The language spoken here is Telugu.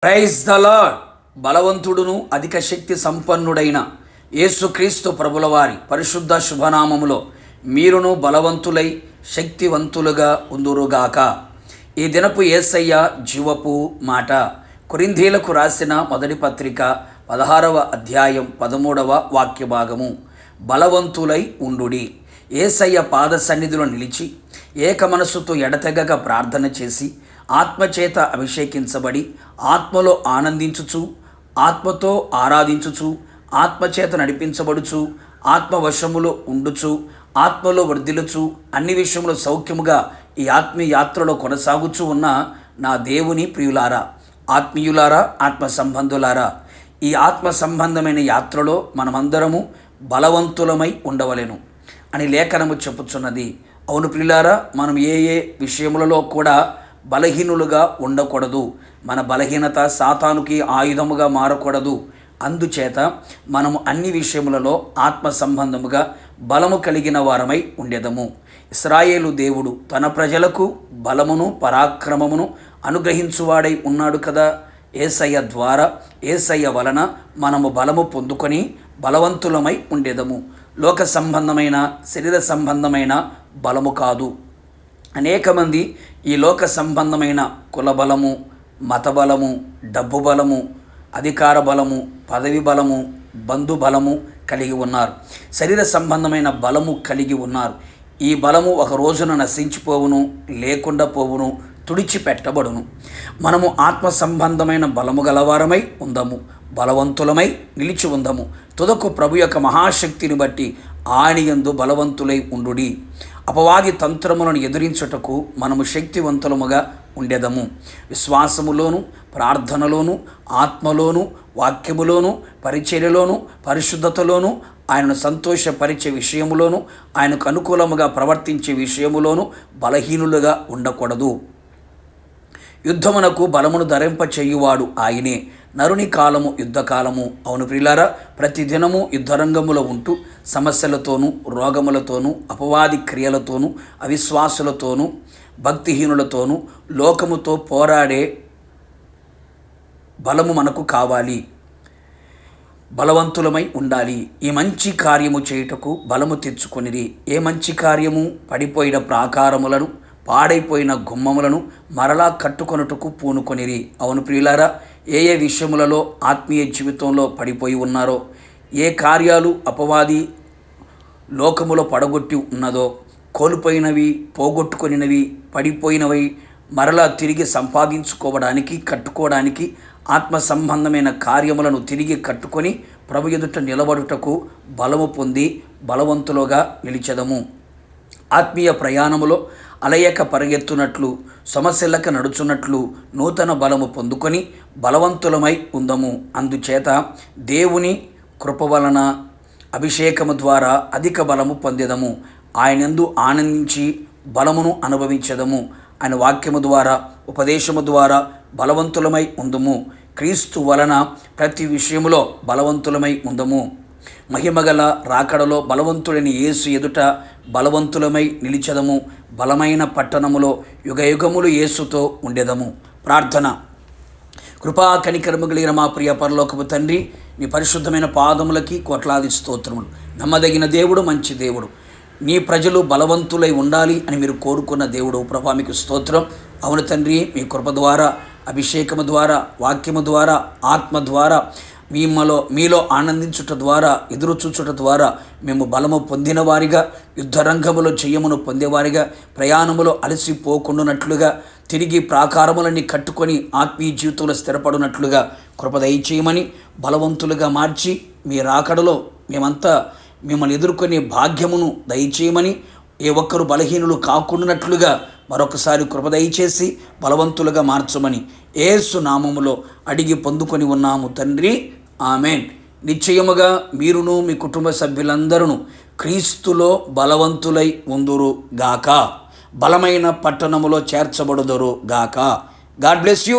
Praise the lord. బలవంతుడును అధిక శక్తి సంపన్నుడైన యేసుక్రీస్తు ప్రభుల వారి పరిశుద్ధ శుభనామములో మీరును బలవంతులై శక్తివంతులుగా ఉందురుగాక. ఈ దినపు యేసయ్య జీవపు మాట. కొరింథీలకు రాసిన మొదటి పత్రిక 16వ అధ్యాయం 13వ వాక్య భాగము. బలవంతులై ఉండుడి. యేసయ్య పాద సన్నిధిలో నిలిచి ఏక మనసుతో ఎడతెగక ప్రార్థన చేసి ఆత్మచేత అభిషేకించబడి ఆత్మలో ఆనందించుచు ఆత్మతో ఆరాధించుచు ఆత్మచేత నడిపించబడుచు ఆత్మవశములో ఉండుచు ఆత్మలో వర్ధిల్లుచు అన్ని విషయములో సౌఖ్యముగా ఈ ఆత్మీయ యాత్రలో కొనసాగుచూ ఉన్న నా దేవుని ప్రియులారా, ఆత్మీయులారా, ఆత్మ సంబంధులారా, ఈ ఆత్మ సంబంధమైన యాత్రలో మనమందరము బలవంతులమై ఉండవలెను అని లేఖనము చెప్పుచున్నది. అవును ప్రియులారా, మనం ఏ విషయములలో కూడా బలహీనులుగా ఉండకూడదు. మన బలహీనత సాతానుకి ఆయుధముగా మారకూడదు. అందుచేత మనము అన్ని విషయములలో ఆత్మ సంబంధముగా బలము కలిగిన వారమై ఉండేదము. ఇశ్రాయేలు దేవుడు తన ప్రజలకు బలమును పరాక్రమమును అనుగ్రహించువాడై ఉన్నాడు కదా. యేసయ్య ద్వారా, యేసయ్య వలన మనము బలము పొందుకొని బలవంతులమై ఉండేదము. లోక సంబంధమైన శరీర సంబంధమైన బలము కాదు. అనేక మంది ఈ లోక సంబంధమైన కుల బలము, మత బలము, డబ్బు బలము, అధికార బలము, పదవి బలము, బంధు బలము కలిగి ఉన్నారు. శరీర సంబంధమైన బలము కలిగి ఉన్నారు. ఈ బలము ఒక రోజున నశించిపోవును, లేకుండా పోవును, తుడిచిపెట్టబడును. మనము ఆత్మ సంబంధమైన బలము గలవారమై ఉందము, బలవంతులమై నిలిచి ఉందము. తుదకు ప్రభు యొక్క మహాశక్తిని బట్టి ఆయనయందు బలవంతులై ఉండుడి. అపవాది తంత్రములను ఎదిరించుటకు మనము శక్తివంతులముగా ఉండేదము. విశ్వాసములోను, ప్రార్థనలోను, ఆత్మలోను, వాక్యములోను, పరిచర్యలోను, పరిశుద్ధతలోను, ఆయనను సంతోషపరిచే విషయములోను, ఆయనకు అనుకూలముగా ప్రవర్తించే విషయములోను బలహీనులుగా ఉండకూడదు. యుద్ధమునకు బలమును ధరింపచేయువాడు ఆయనే. నరుని కాలము యుద్ధకాలము. అవును ప్రియులారా, ప్రతిదినము యుద్ధరంగములో ఉంటూ సమస్యలతోనూ, రోగములతోనూ, అపవాది క్రియలతోనూ, అవిశ్వాసులతోనూ, భక్తిహీనులతోనూ, లోకముతో పోరాడే బలము మనకు కావాలి. బలవంతులమై ఉండాలి. ఈ మంచి కార్యము చేయుటకు బలము తెచ్చుకొనిరి. ఏ మంచి కార్యము? పడిపోయిన ప్రాకారములను, పాడైపోయిన గుమ్మములను మరలా కట్టుకొనుటకు పూనుకొనిరి. అవును ప్రియులారా, ఏ విషయములలో ఆత్మీయ జీవితంలో పడిపోయి ఉన్నారో, ఏ కార్యాలు అపవాది లోకములో పడగొట్టి ఉన్నదో, కోల్పోయినవి, పోగొట్టుకొనినవి, పడిపోయినవి మరలా తిరిగి సంపాదించుకోవడానికి, కట్టుకోవడానికి, ఆత్మ సంబంధమైన కార్యములను తిరిగి కట్టుకొని ప్రభు ఎదుట నిలబడుటకు బలము పొంది బలవంతులుగా నిలిచెదము. ఆత్మీయ ప్రయాణములో అలయక పరిగెత్తునట్లు, సమస్యలక నడుచున్నట్లు నూతన బలము పొందుకొని బలవంతులమై ఉందము. అందుచేత దేవుని కృప వలన అభిషేకము ద్వారా అధిక బలము పొందేదము. ఆయనందు ఆనందించి బలమును అనుభవించదము. ఆయన వాక్యము ద్వారా, ఉపదేశము ద్వారా బలవంతులమై ఉందము. క్రీస్తు వలన ప్రతి విషయములో బలవంతులమై ఉందము. మహిమగల రాకడలో బలవంతుడని యేసు ఎదుట బలవంతులమై నిలిచెదము. బలమైన పట్టణములో యుగయుగములు యేసుతో ఉండేదము. ప్రార్థన. కృపా కనికరము కలిగిన మా ప్రియ పరలోకపు తండ్రి, నీ పరిశుద్ధమైన పాదములకి కోట్లాది స్తోత్రములు. నమ్మదగిన దేవుడు, మంచి దేవుడు, నీ ప్రజలు బలవంతులై ఉండాలి అని మీరు కోరుకున్న దేవుడు ప్రభా, మీకు స్తోత్రం. అవును తండ్రి, మీ కృప ద్వారా, అభిషేకము ద్వారా, వాక్యము ద్వారా, ఆత్మ ద్వారా, మీలో ఆనందించుట ద్వారా, ఎదురు చూచుట ద్వారా మేము బలము పొందిన వారిగా, యుద్ధరంగములో జయమును పొందేవారిగా, ప్రయాణములో అలసిపోకుండానట్లుగా, తిరిగి ప్రాకారములన్నీ కట్టుకొని ఆత్మీయ జీవితంలో స్థిరపడినట్లుగా కృప దయచేయమని, బలవంతులుగా మార్చి మీ రాకడలో మేమంతా మిమ్మల్ని ఎదుర్కొనే భాగ్యమును దయచేయమని, ఏ ఒక్కరు బలహీనులు కాకుండానట్లుగా మరొకసారి కృప దయచేసి బలవంతులుగా మార్చమని యేసు నామములో అడిగి పొందుకొని ఉన్నాము తండ్రి. ఆమెన్. నిశ్చయముగా మీరును మీ కుటుంబ సభ్యులందరూ క్రీస్తులో బలవంతులై ఉందురు గాక. బలమైన పట్టణములో చేర్చబడుదురు గాక. God bless you.